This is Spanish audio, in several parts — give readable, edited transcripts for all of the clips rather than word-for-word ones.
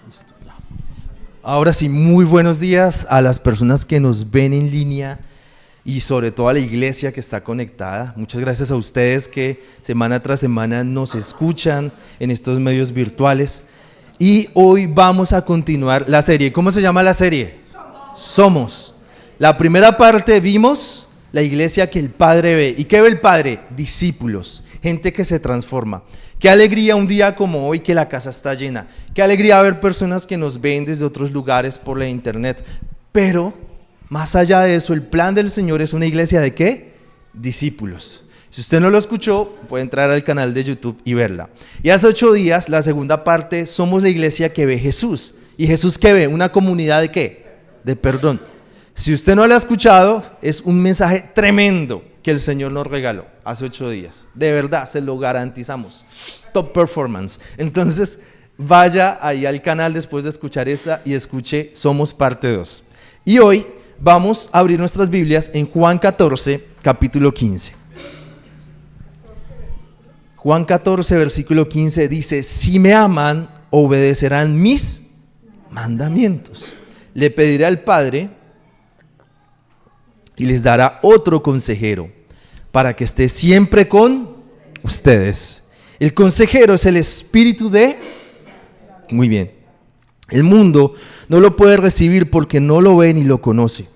Listo, ya. Ahora sí, muy buenos días a las personas que nos ven en línea y sobre todo a la iglesia que está conectada. Muchas gracias a ustedes que semana tras semana nos escuchan en estos medios virtuales. Y hoy vamos a continuar la serie. ¿Cómo se llama la serie? Somos. La primera parte vimos la iglesia que el Padre ve. ¿Y qué ve el Padre? Discípulos, gente que se transforma. Qué alegría un día como hoy que la casa está llena. Qué alegría ver personas que nos ven desde otros lugares por la internet. Pero más allá de eso, el plan del Señor es una iglesia ¿de qué? Discípulos. Si usted no lo escuchó, puede entrar al canal de YouTube y verla. Y hace 8 días, la segunda parte, somos la iglesia que ve Jesús. ¿Y Jesús qué ve? Una comunidad ¿de qué? De perdón. Si usted no lo ha escuchado, es un mensaje tremendo que el Señor nos regaló hace 8 días. De verdad, se lo garantizamos. Top performance. Entonces, vaya ahí al canal después de escuchar esta y escuche Somos parte 2. Y hoy vamos a abrir nuestras Biblias en Juan 14, capítulo 15. Juan 14, versículo 15 dice: si me aman, obedecerán mis mandamientos. Le pediré al Padre y les dará otro consejero para que esté siempre con ustedes. El consejero es el Espíritu de... Muy bien. El mundo no lo puede recibir porque no lo ve ni lo conoce.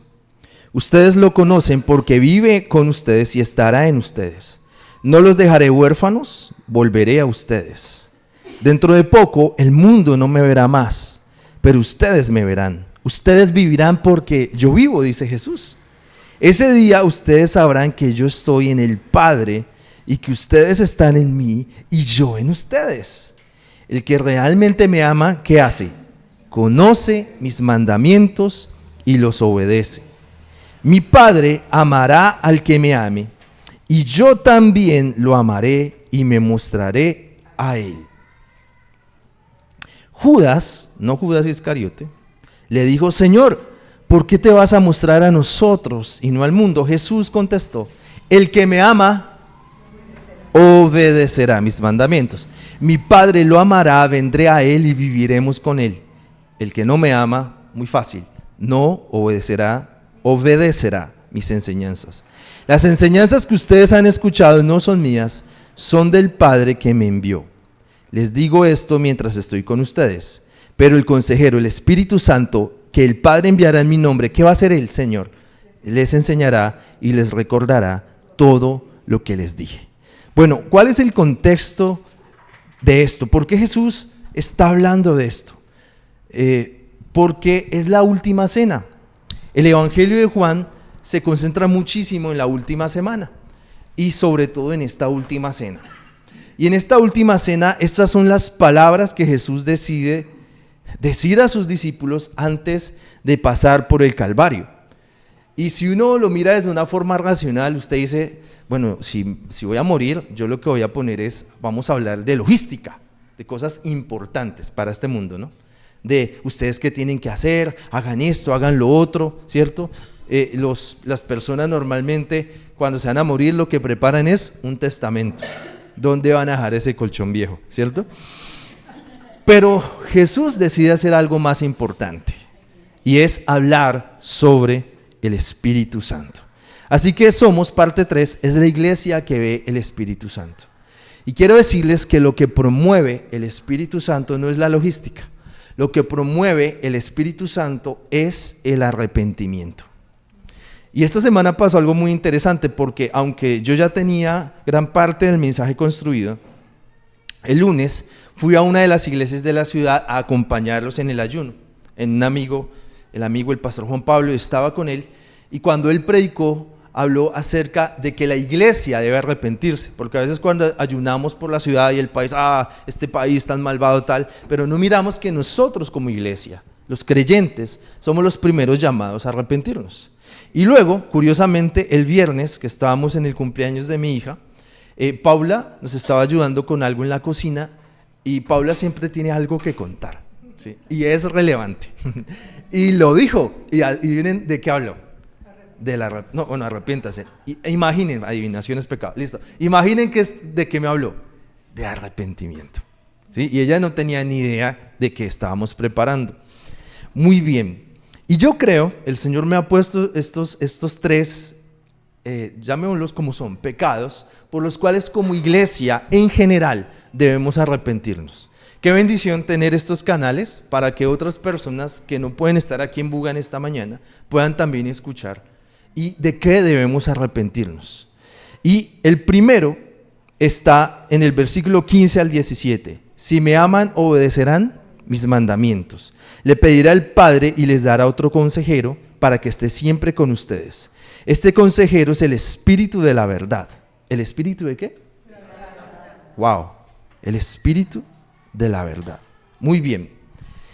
Ustedes lo conocen porque vive con ustedes y estará en ustedes. No los dejaré huérfanos, volveré a ustedes. Dentro de poco el mundo no me verá más, pero ustedes me verán. Ustedes vivirán porque yo vivo, dice Jesús. Ese día ustedes sabrán que yo estoy en el Padre y que ustedes están en mí y yo en ustedes. El que realmente me ama, ¿qué hace? Conoce mis mandamientos y los obedece. Mi Padre amará al que me ame y yo también lo amaré y me mostraré a él. Judas, no Judas Iscariote, le dijo: Señor, ¿por qué te vas a mostrar a nosotros y no al mundo? Jesús contestó: el que me ama obedecerá mis mandamientos. Mi Padre lo amará, vendré a él y viviremos con él. El que no me ama, muy fácil, no obedecerá mis enseñanzas. Las enseñanzas que ustedes han escuchado no son mías, son del Padre que me envió. Les digo esto mientras estoy con ustedes. Pero el consejero, el Espíritu Santo, que el Padre enviará en mi nombre, ¿qué va a hacer el Señor? Les enseñará y les recordará todo lo que les dije. Bueno, ¿cuál es el contexto de esto? ¿Por qué Jesús está hablando de esto? Porque es la última cena. El Evangelio de Juan se concentra muchísimo en la última semana y sobre todo en esta última cena. Y en esta última cena, estas son las palabras que Jesús decide decir a sus discípulos antes de pasar por el Calvario. Y si uno lo mira desde una forma racional, usted dice, bueno, si voy a morir, yo lo que voy a poner es, vamos a hablar de logística, de cosas importantes para este mundo, ¿no? De ustedes qué tienen que hacer, hagan esto, hagan lo otro, ¿cierto? Las personas normalmente cuando se van a morir lo que preparan es un testamento. ¿Dónde van a dejar ese colchón viejo? ¿Cierto? Pero Jesús decide hacer algo más importante y es hablar sobre el Espíritu Santo. Así que Somos parte 3, es la iglesia que ve el Espíritu Santo. Y quiero decirles que lo que promueve el Espíritu Santo no es la logística. Lo que promueve el Espíritu Santo es el arrepentimiento. Y esta semana pasó algo muy interesante porque aunque yo ya tenía gran parte del mensaje construido, el lunes fui a una de las iglesias de la ciudad a acompañarlos en el ayuno. El amigo, el pastor Juan Pablo, estaba con él y cuando él predicó, habló acerca de que la iglesia debe arrepentirse, porque a veces cuando ayunamos por la ciudad y el país, este país tan malvado tal, pero no miramos que nosotros como iglesia, los creyentes, somos los primeros llamados a arrepentirnos. Y luego, curiosamente, el viernes que estábamos en el cumpleaños de mi hija, Paula nos estaba ayudando con algo en la cocina y Paula siempre tiene algo que contar, ¿sí? Y es relevante. Y lo dijo, y adivinen de qué habló. Arrepiéntase. Imaginen, adivinación es pecado, listo. Imaginen de qué me habló. De arrepentimiento. ¿sí? Y ella no tenía ni idea de qué estábamos preparando. Muy bien. Y yo creo, el Señor me ha puesto estos tres, llamémoslos como son, pecados, por los cuales como iglesia en general debemos arrepentirnos. Qué bendición tener estos canales para que otras personas que no pueden estar aquí en Buga en esta mañana puedan también escuchar. ¿Y de qué debemos arrepentirnos? Y el primero está en el versículo 15 al 17. Si me aman, obedecerán mis mandamientos. Le pedirá al Padre y les dará otro consejero para que esté siempre con ustedes. Este consejero es el Espíritu de la verdad. ¿El Espíritu de qué? Wow, el Espíritu de la verdad. Muy bien.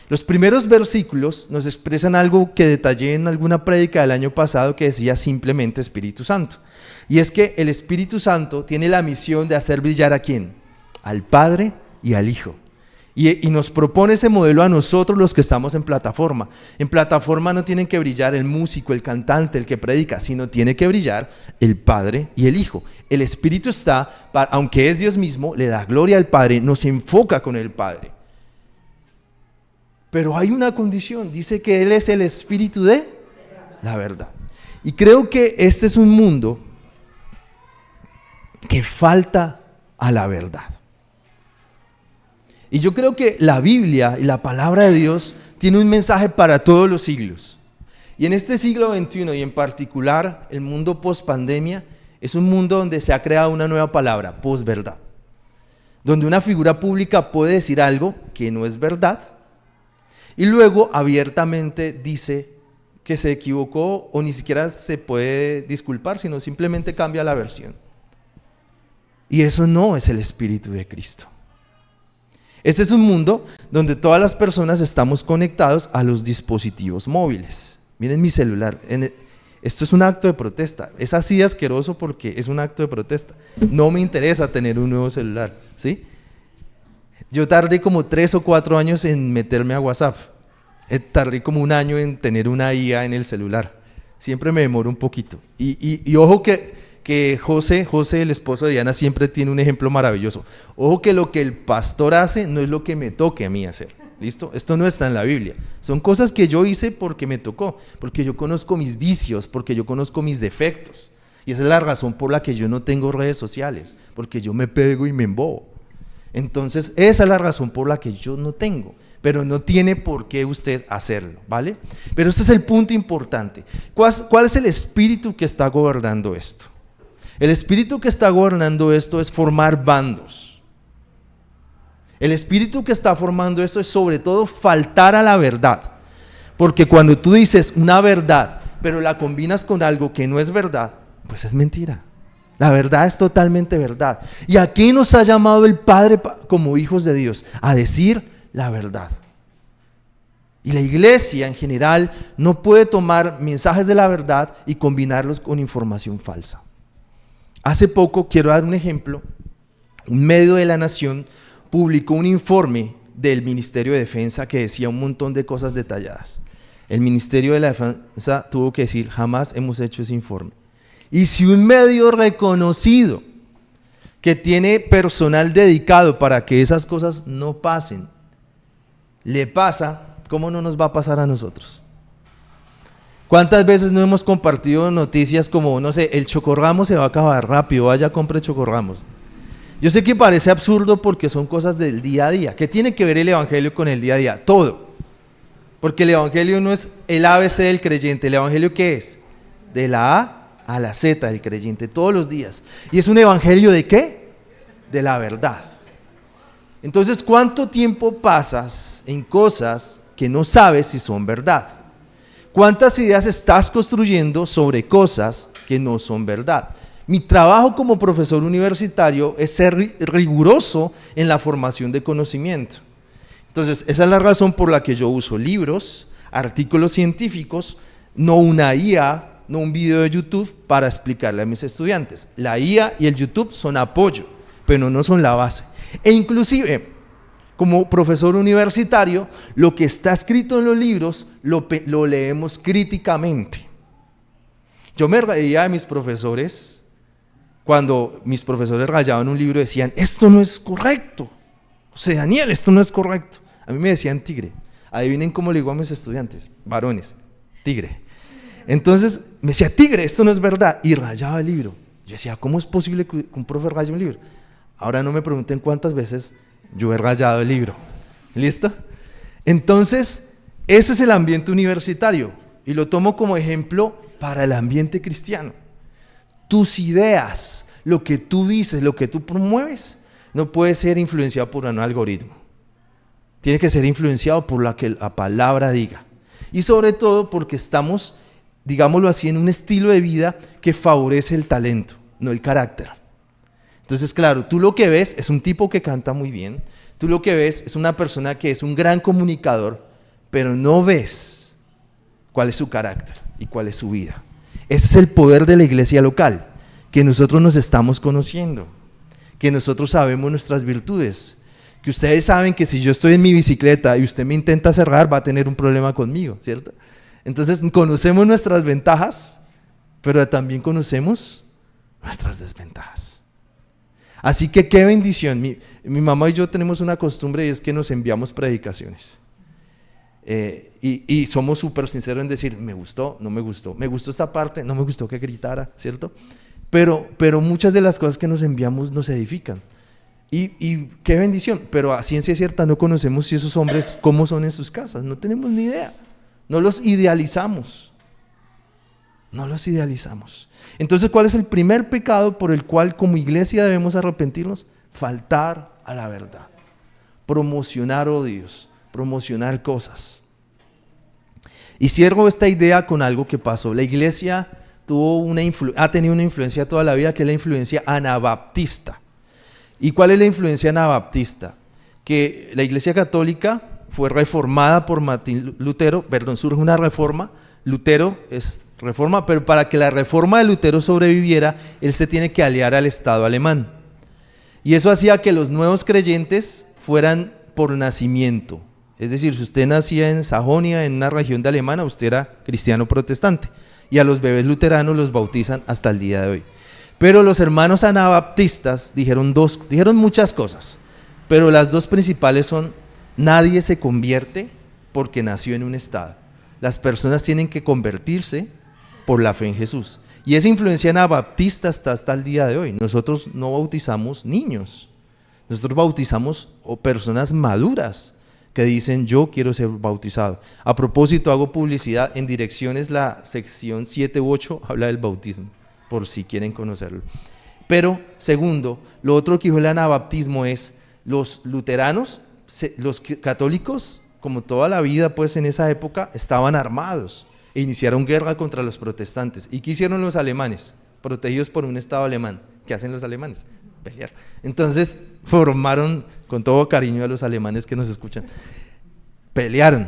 Los primeros versículos nos expresan algo que detallé en alguna prédica del año pasado que decía simplemente Espíritu Santo. Y es que el Espíritu Santo tiene la misión de hacer brillar ¿a quién? Al Padre y al Hijo. Y nos propone ese modelo a nosotros los que estamos en plataforma. En plataforma no tienen que brillar el músico, el cantante, el que predica, sino tiene que brillar el Padre y el Hijo. El Espíritu está, aunque es Dios mismo, le da gloria al Padre, nos enfoca con el Padre. Pero hay una condición, dice que Él es el Espíritu de la verdad. Y creo que este es un mundo que falta a la verdad. Y yo creo que la Biblia y la palabra de Dios tiene un mensaje para todos los siglos. Y en este siglo XXI y en particular el mundo post-pandemia es un mundo donde se ha creado una nueva palabra, posverdad. Donde una figura pública puede decir algo que no es verdad y luego abiertamente dice que se equivocó o ni siquiera se puede disculpar, sino simplemente cambia la versión. Y eso no es el Espíritu de Cristo. Este es un mundo donde todas las personas estamos conectados a los dispositivos móviles. Miren mi celular. Esto es un acto de protesta. Es así asqueroso porque es un acto de protesta. No me interesa tener un nuevo celular, ¿sí? Yo tardé como 3 o 4 años en meterme a WhatsApp. Tardé como 1 año en tener una IA en el celular. Siempre me demoro un poquito. Y ojo que José, el esposo de Diana, siempre tiene un ejemplo maravilloso. Ojo que lo que el pastor hace no es lo que me toque a mí hacer. ¿Listo? Esto no está en la Biblia. Son cosas que yo hice porque me tocó, porque yo conozco mis vicios, porque yo conozco mis defectos. Y esa es la razón por la que yo no tengo redes sociales, porque yo me pego y me embobo. Entonces, esa es la razón por la que yo no tengo, pero no tiene por qué usted hacerlo, ¿vale? Pero este es el punto importante. ¿Cuál es el espíritu que está gobernando esto? El espíritu que está gobernando esto es formar bandos. El espíritu que está formando esto es sobre todo faltar a la verdad. Porque cuando tú dices una verdad, pero la combinas con algo que no es verdad, pues es mentira. La verdad es totalmente verdad. ¿Y a qué nos ha llamado el Padre como hijos de Dios? A decir la verdad. Y la iglesia en general no puede tomar mensajes de la verdad y combinarlos con información falsa. Hace poco, quiero dar un ejemplo, un medio de la Nación publicó un informe del Ministerio de Defensa que decía un montón de cosas detalladas. El Ministerio de la Defensa tuvo que decir, jamás hemos hecho ese informe. Y si un medio reconocido que tiene personal dedicado para que esas cosas no pasen, le pasa, ¿cómo no nos va a pasar a nosotros? ¿Cuántas veces no hemos compartido noticias como, no sé, el chocorramo se va a acabar rápido, vaya compre chocorramos? Yo sé que parece absurdo porque son cosas del día a día. ¿Qué tiene que ver el evangelio con el día a día? Todo. Porque el evangelio no es el ABC del creyente. ¿El evangelio qué es? De la A a la Z del creyente, todos los días. ¿Y es un evangelio de qué? De la verdad. Entonces, ¿cuánto tiempo pasas en cosas que no sabes si son verdad? ¿Cuántas ideas estás construyendo sobre cosas que no son verdad? Mi trabajo como profesor universitario es ser riguroso en la formación de conocimiento. Entonces, esa es la razón por la que yo uso libros, artículos científicos, no una IA, no un video de YouTube para explicarle a mis estudiantes. La IA y el YouTube son apoyo, pero no son la base. E inclusive, como profesor universitario, lo que está escrito en los libros lo leemos críticamente. Yo me reía de mis profesores cuando mis profesores rayaban un libro y decían, esto no es correcto. José Daniel, esto no es correcto. A mí me decían tigre. Adivinen cómo le digo a mis estudiantes, varones, tigre. Entonces me decía, tigre, esto no es verdad, y rayaba el libro. Yo decía, ¿cómo es posible que un profe raye un libro? Ahora no me pregunten cuántas veces yo he rayado el libro. ¿Listo? Entonces, ese es el ambiente universitario, y lo tomo como ejemplo para el ambiente cristiano. Tus ideas, lo que tú dices, lo que tú promueves, no puede ser influenciado por un algoritmo. Tiene que ser influenciado por lo que la palabra diga. Y sobre todo porque estamos, digámoslo así, en un estilo de vida que favorece el talento, no el carácter. Entonces, claro, tú lo que ves es un tipo que canta muy bien, tú lo que ves es una persona que es un gran comunicador, pero no ves cuál es su carácter y cuál es su vida. Ese es el poder de la iglesia local, que nosotros nos estamos conociendo, que nosotros sabemos nuestras virtudes, que ustedes saben que si yo estoy en mi bicicleta y usted me intenta cerrar, va a tener un problema conmigo, ¿cierto? Entonces conocemos nuestras ventajas, pero también conocemos nuestras desventajas. Así que qué bendición. Mi mamá y yo tenemos una costumbre y es que nos enviamos predicaciones. Y somos súper sinceros en decir, me gustó, no me gustó, me gustó esta parte, no me gustó que gritara, ¿cierto? Pero muchas de las cosas que nos enviamos nos edifican. Y qué bendición, pero a ciencia cierta no conocemos si esos hombres cómo son en sus casas, no tenemos ni idea, no los idealizamos. Entonces, ¿cuál es el primer pecado por el cual como iglesia debemos arrepentirnos? Faltar a la verdad, promocionar odios, promocionar cosas. Y cierro esta idea con algo que pasó. La iglesia ha tenido una influencia toda la vida, que es la influencia anabaptista. ¿Y cuál es la influencia anabaptista? Que la iglesia católica fue reformada por Martín Lutero, surge una reforma, Lutero es reforma, pero para que la reforma de Lutero sobreviviera, él se tiene que aliar al Estado alemán. Y eso hacía que los nuevos creyentes fueran por nacimiento. Es decir, si usted nacía en Sajonia, en una región de Alemania, usted era cristiano protestante. Y a los bebés luteranos los bautizan hasta el día de hoy. Pero los hermanos anabaptistas dijeron muchas cosas, pero las dos principales son: nadie se convierte porque nació en un estado. Las personas tienen que convertirse por la fe en Jesús. Y esa influencia anabaptista está hasta el día de hoy. Nosotros no bautizamos niños, nosotros bautizamos personas maduras que dicen, yo quiero ser bautizado. A propósito, hago publicidad en Direcciones, la sección 7 u 8 habla del bautismo, por si quieren conocerlo. Pero, segundo, lo otro que dijo el anabaptismo es, los luteranos, los católicos, como toda la vida pues en esa época, estaban armados e iniciaron guerra contra los protestantes. ¿Y qué hicieron los alemanes? Protegidos por un Estado alemán. ¿Qué hacen los alemanes? Pelear. Entonces formaron, con todo cariño a los alemanes que nos escuchan, pelearon.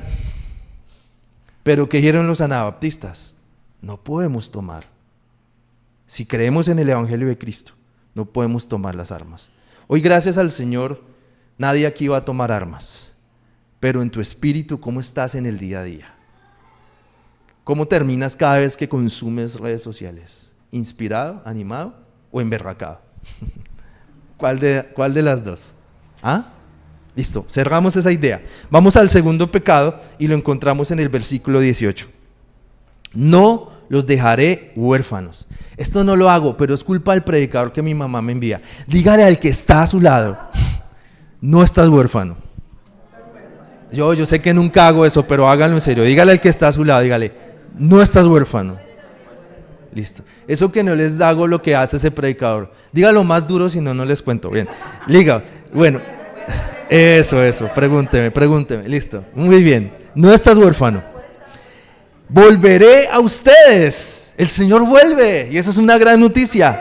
Pero ¿qué dijeron los anabaptistas? No podemos tomar. Si creemos en el Evangelio de Cristo, no podemos tomar las armas. Hoy, gracias al Señor, nadie aquí va a tomar armas. Pero en tu espíritu, ¿cómo estás en el día a día? ¿Cómo terminas cada vez que consumes redes sociales? ¿Inspirado, animado o emberracado? ¿Cuál de las dos? ¿Ah? Listo, cerramos esa idea. Vamos al segundo pecado y lo encontramos en el versículo 18. No los dejaré huérfanos. Esto no lo hago, pero es culpa del predicador que mi mamá me envía. Dígale al que está a su lado, no estás huérfano. Yo sé que nunca hago eso, pero háganlo en serio. Dígale al que está a su lado, dígale, no estás huérfano. Listo. Eso que no les hago lo que hace ese predicador. Dígalo más duro, si no, no les cuento. Bien. Liga. Bueno. Eso. Pregúnteme. Listo. Muy bien. No estás huérfano. Volveré a ustedes. El Señor vuelve. Y eso es una gran noticia.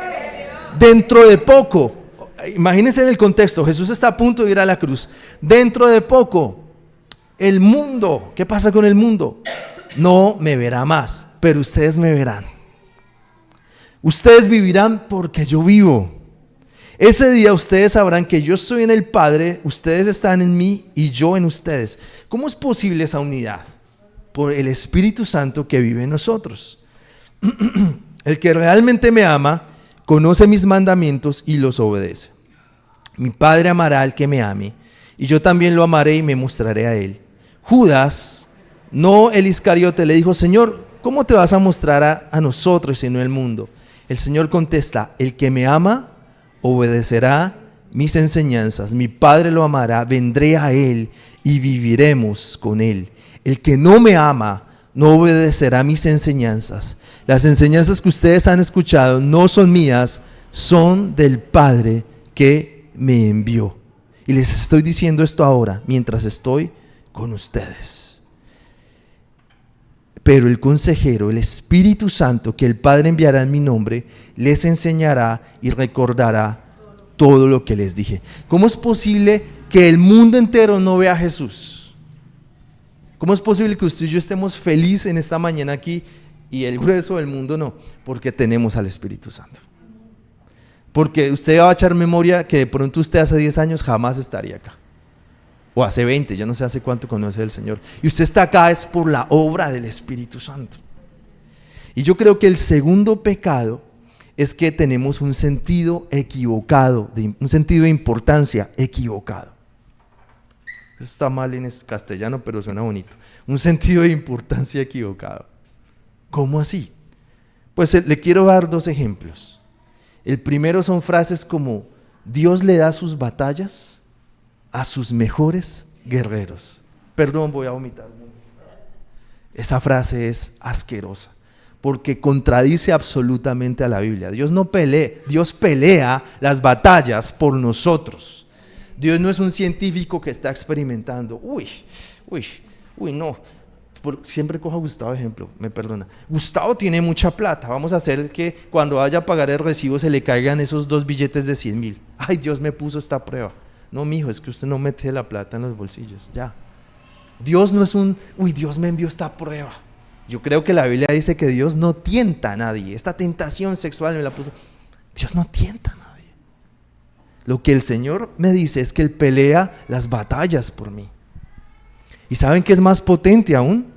Dentro de poco. Imagínense en el contexto. Jesús está a punto de ir a la cruz. Dentro de poco. El mundo. ¿Qué pasa con el mundo? No me verá más, pero ustedes me verán. Ustedes vivirán porque yo vivo. Ese día ustedes sabrán que yo estoy en el Padre, ustedes están en mí y yo en ustedes. ¿Cómo es posible esa unidad? Por el Espíritu Santo que vive en nosotros. El que realmente me ama, conoce mis mandamientos y los obedece. Mi Padre amará al que me ame, y yo también lo amaré y me mostraré a él. Judas, no el Iscariote, le dijo: Señor, ¿cómo te vas a mostrar a nosotros y no al mundo? El Señor contesta: el que me ama obedecerá mis enseñanzas, mi Padre lo amará, vendré a él y viviremos con él. El que no me ama no obedecerá mis enseñanzas. Las enseñanzas que ustedes han escuchado no son mías, son del Padre que me envió. Y les estoy diciendo esto ahora, mientras estoy con ustedes. Pero el consejero, el Espíritu Santo, que el Padre enviará en mi nombre, les enseñará y recordará todo lo que les dije. ¿Cómo es posible que el mundo entero no vea a Jesús? ¿Cómo es posible que usted y yo estemos felices en esta mañana aquí y el grueso del mundo no? Porque tenemos al Espíritu Santo. Porque usted va a echar memoria que de pronto usted hace 10 años jamás estaría acá. O hace 20, yo no sé hace cuánto conoce al Señor. Y usted está acá es por la obra del Espíritu Santo. Y yo creo que el segundo pecado es que tenemos un sentido equivocado, un sentido de importancia equivocado. Eso está mal en castellano, pero suena bonito. Un sentido de importancia equivocado. ¿Cómo así? Pues le quiero dar 2 ejemplos. El primero son frases como: Dios le da sus batallas a sus mejores guerreros. Perdón, voy a vomitar. Esa frase es asquerosa, porque contradice absolutamente a la Biblia. Dios no pelea, Dios pelea las batallas por nosotros. Dios no es un científico que está experimentando. No. Siempre cojo a Gustavo de ejemplo, me perdona. Gustavo tiene mucha plata, vamos a hacer que cuando vaya a pagar el recibo se le caigan esos 2 billetes de 100,000. Ay, Dios me puso esta prueba. No, mijo, es que usted no mete la plata en los bolsillos, ya. Dios no es Dios me envió esta prueba. Yo creo que la Biblia dice que Dios no tienta a nadie. Esta tentación sexual me la puso. Dios no tienta a nadie. Lo que el Señor me dice es que Él pelea las batallas por mí. ¿Y saben qué es más potente aún?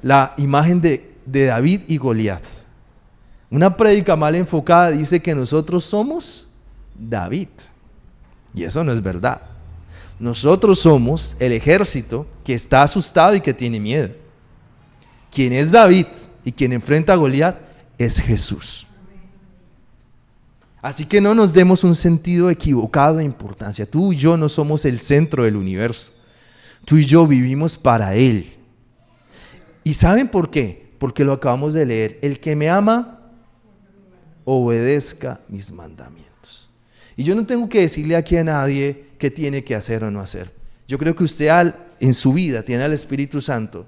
La imagen de David y Goliat. Una prédica mal enfocada dice que nosotros somos David. Y eso no es verdad. Nosotros somos el ejército que está asustado y que tiene miedo. Quien es David y quien enfrenta a Goliat es Jesús. Así que no nos demos un sentido equivocado de importancia. Tú y yo no somos el centro del universo. Tú y yo vivimos para Él. ¿Y saben por qué? Porque lo acabamos de leer. El que me ama, obedezca mis mandamientos. Y yo no tengo que decirle aquí a nadie qué tiene que hacer o no hacer. Yo creo que usted en su vida tiene al Espíritu Santo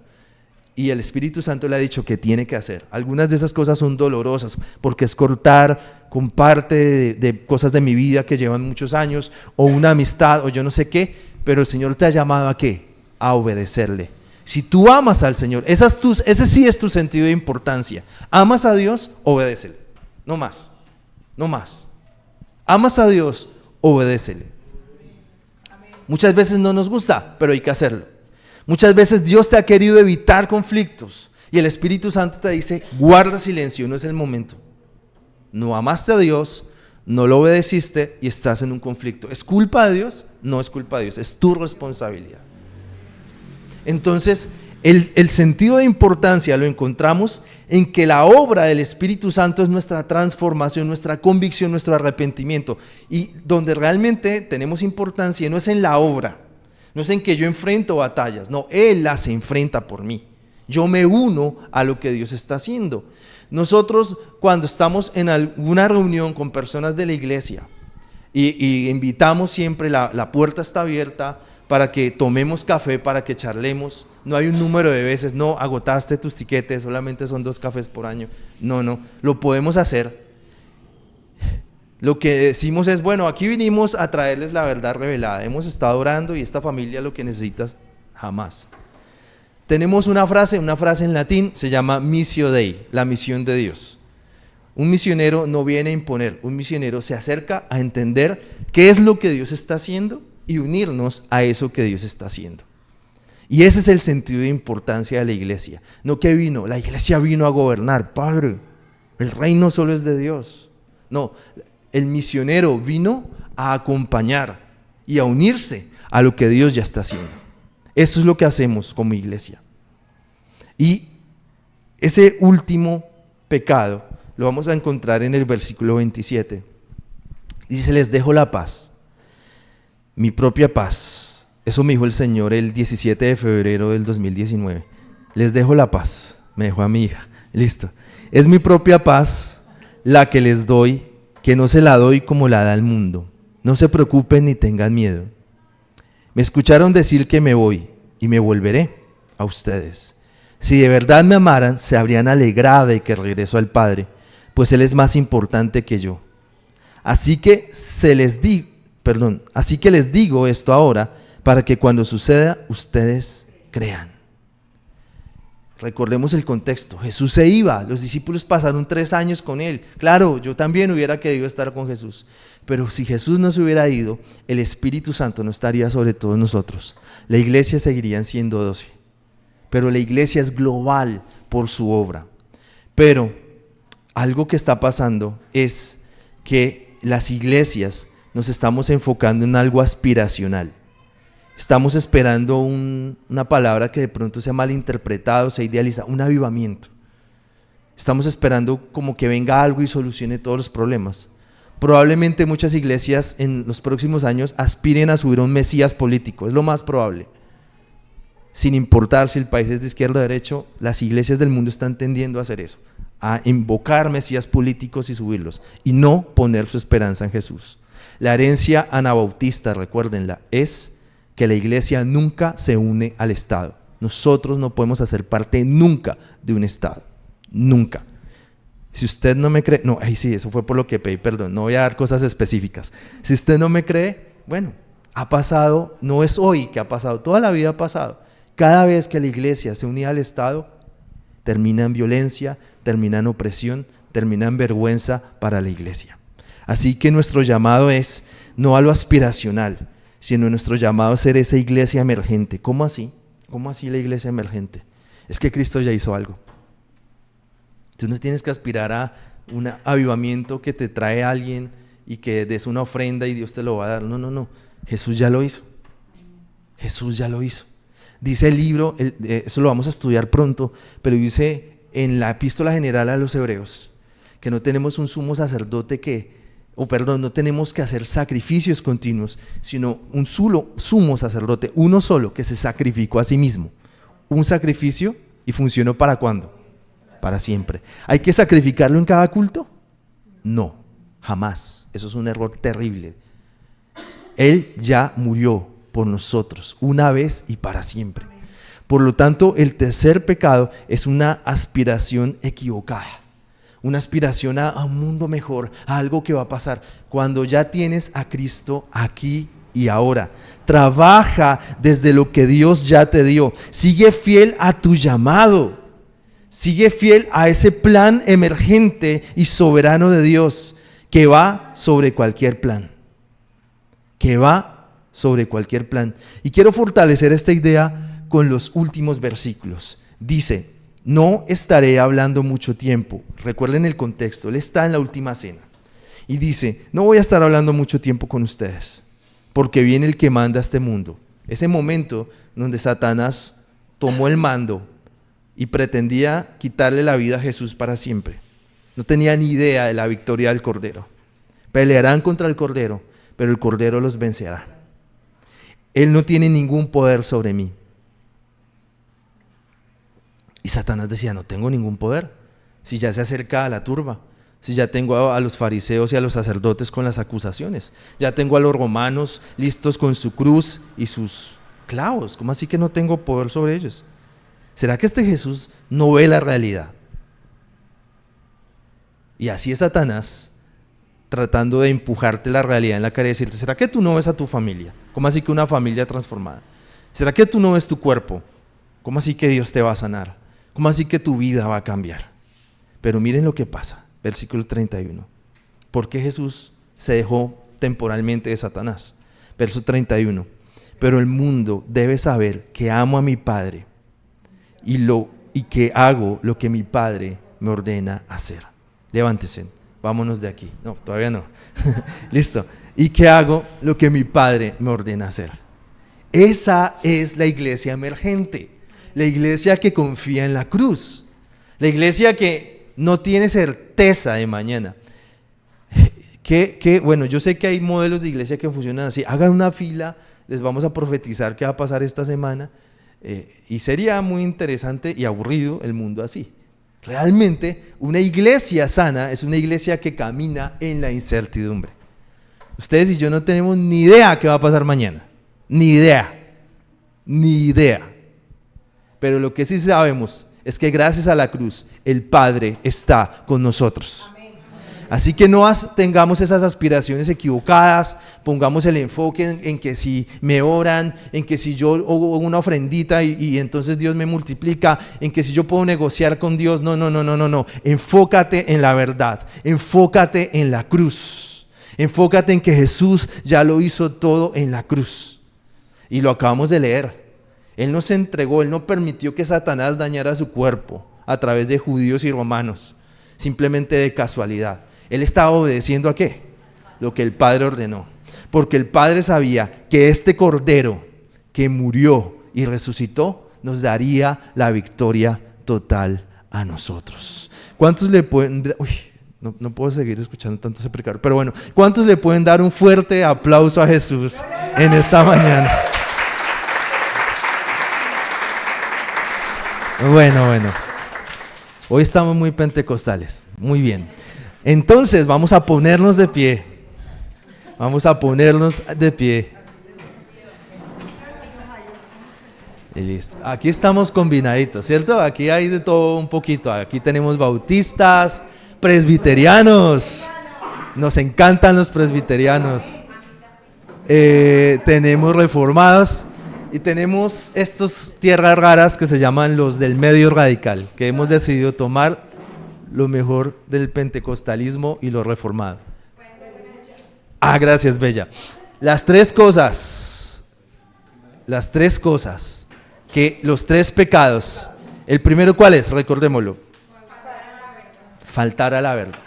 y el Espíritu Santo le ha dicho que tiene que hacer. Algunas de esas cosas son dolorosas porque es cortar con parte de cosas de mi vida que llevan muchos años o una amistad o yo no sé qué, pero el Señor te ha llamado ¿a qué? A obedecerle. Si tú amas al Señor, ese sí es tu sentido de importancia. Amas a Dios, obedécele. No más, no más. Amas a Dios, obedécele. Muchas veces no nos gusta, pero hay que hacerlo. Muchas veces Dios te ha querido evitar conflictos y el Espíritu Santo te dice: guarda silencio, no es el momento. No amaste a Dios, no lo obedeciste y estás en un conflicto. ¿Es culpa de Dios? No es culpa de Dios, es tu responsabilidad. Entonces, el sentido de importancia lo encontramos en que la obra del Espíritu Santo es nuestra transformación, nuestra convicción, nuestro arrepentimiento. Y donde realmente tenemos importancia no es en la obra, no es en que yo enfrento batallas, no, Él las enfrenta por mí. Yo me uno a lo que Dios está haciendo. Nosotros cuando estamos en alguna reunión con personas de la iglesia y invitamos siempre, la puerta está abierta para que tomemos café, para que charlemos. No hay un número de veces, no, agotaste tus tiquetes, solamente son 2 cafés por año. No, lo podemos hacer. Lo que decimos es, bueno, aquí vinimos a traerles la verdad revelada. Hemos estado orando y esta familia lo que necesitas jamás. Tenemos una frase en latín, se llama Missio Dei, la misión de Dios. Un misionero no viene a imponer, un misionero se acerca a entender qué es lo que Dios está haciendo y unirnos a eso que Dios está haciendo. Y ese es el sentido de importancia de la iglesia. No que la iglesia vino a gobernar, Padre, el reino solo es de Dios. No, el misionero vino a acompañar y a unirse a lo que Dios ya está haciendo. Eso es lo que hacemos como iglesia. Y ese último pecado lo vamos a encontrar en el versículo 27. Dice, les dejo la paz, mi propia paz. Eso me dijo el Señor el 17 de febrero del 2019. Les dejo la paz, me dejó a mi hija. Listo. Es mi propia paz la que les doy, que no se la doy como la da el mundo. No se preocupen ni tengan miedo. Me escucharon decir que me voy y me volveré a ustedes. Si de verdad me amaran, se habrían alegrado de que regreso al Padre, pues Él es más importante que yo. Así que les digo esto ahora, para que cuando suceda, ustedes crean. Recordemos el contexto. Jesús se iba, los discípulos pasaron 3 años con Él. Claro, yo también hubiera querido estar con Jesús, pero si Jesús no se hubiera ido, el Espíritu Santo no estaría sobre todos nosotros. La iglesia seguirían siendo 12, pero la iglesia es global por su obra. Pero algo que está pasando es que las iglesias nos estamos enfocando en algo aspiracional. Estamos esperando una palabra que de pronto sea malinterpretada o se idealiza, un avivamiento. Estamos esperando como que venga algo y solucione todos los problemas. Probablemente muchas iglesias en los próximos años aspiren a subir a un mesías político, es lo más probable. Sin importar si el país es de izquierda o de derecha, las iglesias del mundo están tendiendo a hacer eso, a invocar mesías políticos y subirlos, y no poner su esperanza en Jesús. La herencia anabautista, recuérdenla, es que la iglesia nunca se une al Estado. Nosotros no podemos hacer parte nunca de un Estado, nunca. Si usted no me cree, no, sí, eso fue por lo que pedí perdón, no voy a dar cosas específicas. Si usted no me cree, bueno, ha pasado, no es hoy que ha pasado, toda la vida ha pasado. Cada vez que la iglesia se unía al Estado, termina en violencia, termina en opresión, termina en vergüenza para la iglesia. Así que nuestro llamado es no a lo aspiracional, sino nuestro llamado a ser esa iglesia emergente. ¿Cómo así? ¿Cómo así la iglesia emergente? Es que Cristo ya hizo algo. Tú no tienes que aspirar a un avivamiento que te trae a alguien y que des una ofrenda y Dios te lo va a dar. No, no, no. Jesús ya lo hizo. Jesús ya lo hizo. Dice el libro, eso lo vamos a estudiar pronto, pero dice en la epístola general a los hebreos que no tenemos un sumo sacerdote no tenemos que hacer sacrificios continuos, sino un solo sumo sacerdote, uno solo, que se sacrificó a sí mismo. Un sacrificio y funcionó ¿para cuándo? Para siempre. ¿Hay que sacrificarlo en cada culto? No, jamás. Eso es un error terrible. Él ya murió por nosotros, una vez y para siempre. Por lo tanto, el tercer pecado es una aspiración equivocada. Una aspiración a un mundo mejor, a algo que va a pasar. Cuando ya tienes a Cristo aquí y ahora, trabaja desde lo que Dios ya te dio. Sigue fiel a tu llamado. Sigue fiel a ese plan emergente y soberano de Dios que va sobre cualquier plan. Que va sobre cualquier plan. Y quiero fortalecer esta idea con los últimos versículos. Dice: no estaré hablando mucho tiempo. Recuerden el contexto, Él está en la última cena. Y dice, no voy a estar hablando mucho tiempo con ustedes, porque viene el que manda este mundo. Ese momento donde Satanás tomó el mando y pretendía quitarle la vida a Jesús para siempre. No tenía ni idea de la victoria del Cordero. Pelearán contra el Cordero, pero el Cordero los vencerá. Él no tiene ningún poder sobre mí. Y Satanás decía, no tengo ningún poder, si ya se acerca a la turba, si ya tengo a los fariseos y a los sacerdotes con las acusaciones, ya tengo a los romanos listos con su cruz y sus clavos, ¿cómo así que no tengo poder sobre ellos? ¿Será que este Jesús no ve la realidad? Y así es Satanás tratando de empujarte la realidad en la cara y decirte, ¿será que tú no ves a tu familia? ¿Cómo así que una familia transformada? ¿Será que tú no ves tu cuerpo? ¿Cómo así que Dios te va a sanar? ¿Cómo así que tu vida va a cambiar? Pero miren lo que pasa, versículo 31. ¿Por qué Jesús se dejó temporalmente de Satanás? Verso 31. Pero el mundo debe saber que amo a mi Padre y que hago lo que mi Padre me ordena hacer. Levántense, vámonos de aquí. No, todavía no. Listo. y que hago lo que mi Padre me ordena hacer. Esa es la iglesia emergente, la iglesia que confía en la cruz, la iglesia que no tiene certeza de mañana. Bueno, yo sé que hay modelos de iglesia que funcionan así. Hagan una fila, les vamos a profetizar qué va a pasar esta semana, y sería muy interesante y aburrido el mundo así. Realmente una iglesia sana es una iglesia que camina en la incertidumbre. Ustedes y yo no tenemos ni idea qué va a pasar mañana, ni idea. Pero lo que sí sabemos es que gracias a la cruz el Padre está con nosotros. Así que no tengamos esas aspiraciones equivocadas, pongamos el enfoque en que si me oran, en que si yo hago una ofrendita y entonces Dios me multiplica, en que si yo puedo negociar con Dios. No. Enfócate en la verdad, enfócate en la cruz, enfócate en que Jesús ya lo hizo todo en la cruz. Y lo acabamos de leer. Él no se entregó, Él no permitió que Satanás dañara su cuerpo a través de judíos y romanos, simplemente de casualidad. Él estaba obedeciendo ¿a qué? Lo que el Padre ordenó. Porque el Padre sabía que este Cordero que murió y resucitó nos daría la victoria total a nosotros. ¿Cuántos le pueden... No puedo seguir escuchando tanto ese pecado, pero bueno, ¿cuántos le pueden dar un fuerte aplauso a Jesús en esta mañana? Bueno. Hoy estamos muy pentecostales. Muy bien. Entonces vamos a ponernos de pie. Y listo. Aquí estamos combinaditos, ¿cierto? Aquí hay de todo un poquito. Aquí tenemos bautistas, presbiterianos. Nos encantan los presbiterianos. Tenemos reformados. Y tenemos estos tierras raras que se llaman los del medio radical, que hemos decidido tomar lo mejor del pentecostalismo y lo reformado. Gracias, Bella. Las tres cosas, que los tres pecados. El primero, ¿cuál es? Recordémoslo. Faltar a la verdad.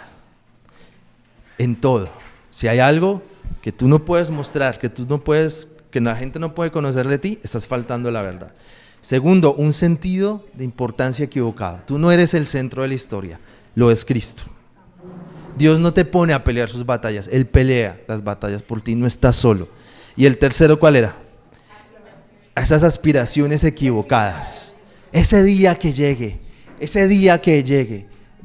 En todo. Si hay algo que tú no puedes mostrar, que la gente no puede conocer de ti, estás faltando a la verdad. Segundo, un sentido de importancia equivocado. Tú no eres el centro de la historia, lo es Cristo. Dios no te pone a pelear sus batallas, Él pelea las batallas por ti, no estás solo. Y el tercero, ¿cuál era? Esas aspiraciones equivocadas. Ese día que llegue,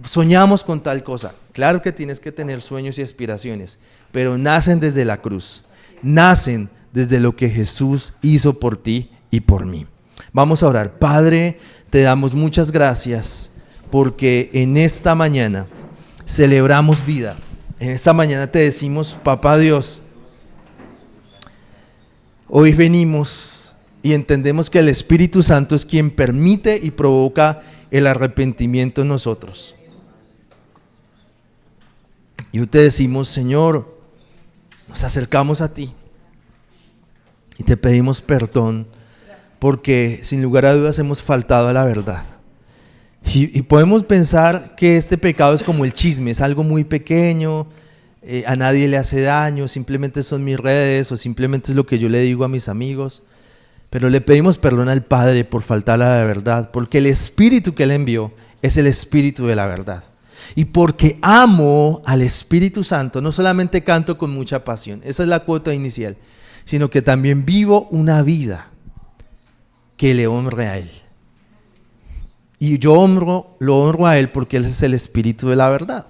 soñamos con tal cosa. Claro que tienes que tener sueños y aspiraciones, pero nacen desde la cruz, nacen desde lo que Jesús hizo por ti y por mí. Vamos a orar. Padre, te damos muchas gracias porque en esta mañana celebramos vida. En esta mañana te decimos, Papá Dios, hoy venimos y entendemos que el Espíritu Santo es quien permite y provoca el arrepentimiento en nosotros. Y hoy te decimos, Señor, nos acercamos a ti. Y te pedimos perdón porque sin lugar a dudas hemos faltado a la verdad. Y podemos pensar que este pecado es como el chisme, es algo muy pequeño, a nadie le hace daño, simplemente son mis redes o simplemente es lo que yo le digo a mis amigos. Pero le pedimos perdón al Padre por faltar a la verdad, porque el Espíritu que Él envió es el Espíritu de la verdad. Y porque amo al Espíritu Santo, no solamente canto con mucha pasión, esa es la cuota inicial, sino que también vivo una vida que le honre a Él. Y yo lo honro a Él porque Él es el Espíritu de la verdad.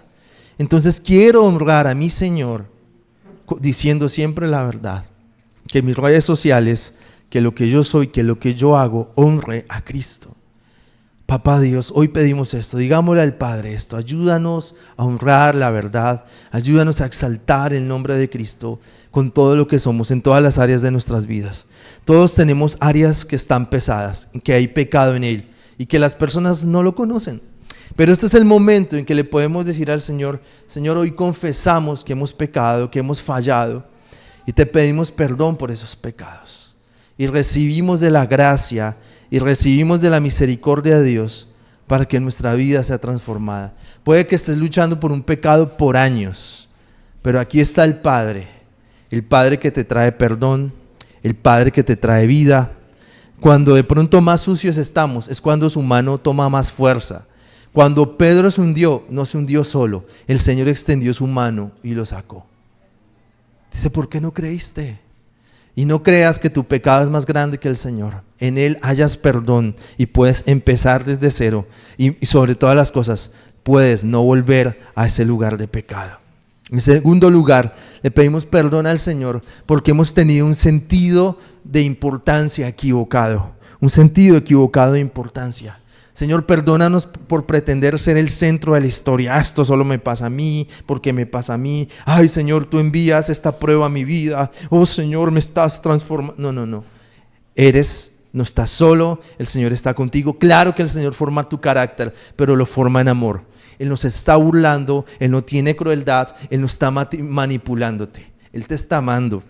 Entonces quiero honrar a mi Señor diciendo siempre la verdad, que mis redes sociales, que lo que yo soy, que lo que yo hago, honre a Cristo. Papá Dios, hoy pedimos esto, digámosle al Padre esto, ayúdanos a honrar la verdad, ayúdanos a exaltar el nombre de Cristo con todo lo que somos en todas las áreas de nuestras vidas. Todos tenemos áreas que están pesadas, que hay pecado en él y que las personas no lo conocen. Pero este es el momento en que le podemos decir al Señor, Señor, hoy confesamos que hemos pecado, que hemos fallado y te pedimos perdón por esos pecados. Y recibimos de la gracia y recibimos de la misericordia de Dios para que nuestra vida sea transformada. Puede que estés luchando por un pecado por años, pero aquí está el Padre el Padre que te trae perdón, el Padre que te trae vida. Cuando de pronto más sucios estamos, es cuando su mano toma más fuerza. Cuando Pedro se hundió, no se hundió solo, el Señor extendió su mano y lo sacó. Dice, ¿por qué no creíste? Y no creas que tu pecado es más grande que el Señor. En Él hayas perdón y puedes empezar desde cero. Y sobre todas las cosas, puedes no volver a ese lugar de pecado. En segundo lugar, le pedimos perdón al Señor porque hemos tenido un sentido de importancia equivocado. Un sentido equivocado de importancia. Señor, perdónanos por pretender ser el centro de la historia. Esto solo me pasa a mí, porque me pasa a mí. Ay, Señor, tú envías esta prueba a mi vida. Oh, Señor, me estás transformando. No. No estás solo, el Señor está contigo. Claro que el Señor forma tu carácter, pero lo forma en amor. Él no se está burlando, Él no tiene crueldad, Él no está manipulándote. Él te está amando.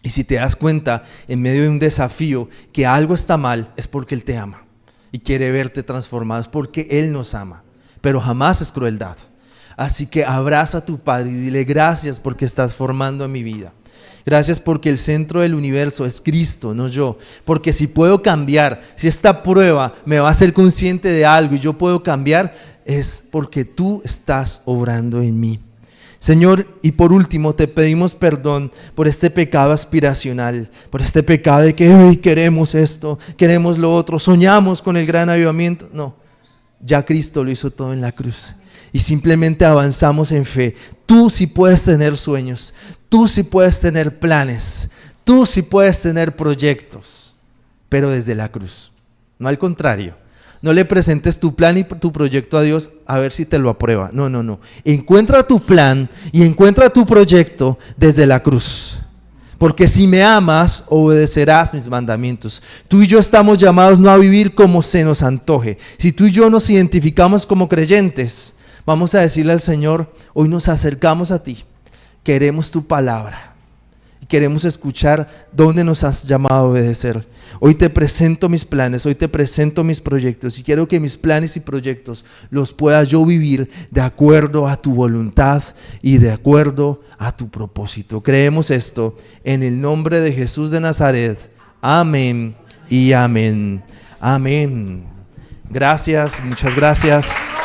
Y si te das cuenta, en medio de un desafío, que algo está mal, es porque Él te ama. Y quiere verte transformados porque Él nos ama, pero jamás es crueldad. Así que abraza a tu Padre y dile gracias porque estás formando mi vida. Gracias porque el centro del universo es Cristo, no yo. Porque si puedo cambiar, si esta prueba me va a hacer consciente de algo y yo puedo cambiar, es porque tú estás obrando en mí. Señor, y por último te pedimos perdón por este pecado aspiracional, por este pecado de que queremos esto, queremos lo otro, soñamos con el gran avivamiento. No, ya Cristo lo hizo todo en la cruz y simplemente avanzamos en fe. Tú sí puedes tener sueños, tú sí puedes tener planes, tú sí puedes tener proyectos, pero desde la cruz, no al contrario. No le presentes tu plan y tu proyecto a Dios a ver si te lo aprueba. No. Encuentra tu plan y encuentra tu proyecto desde la cruz. Porque si me amas, obedecerás mis mandamientos. Tú y yo estamos llamados no a vivir como se nos antoje. Si tú y yo nos identificamos como creyentes, vamos a decirle al Señor, hoy nos acercamos a ti. Queremos tu palabra. Y queremos escuchar dónde nos has llamado a obedecer. Hoy te presento mis planes, hoy te presento mis proyectos y quiero que mis planes y proyectos los pueda yo vivir de acuerdo a tu voluntad y de acuerdo a tu propósito. Creemos esto en el nombre de Jesús de Nazaret. Amén y amén. Amén. Gracias, muchas gracias.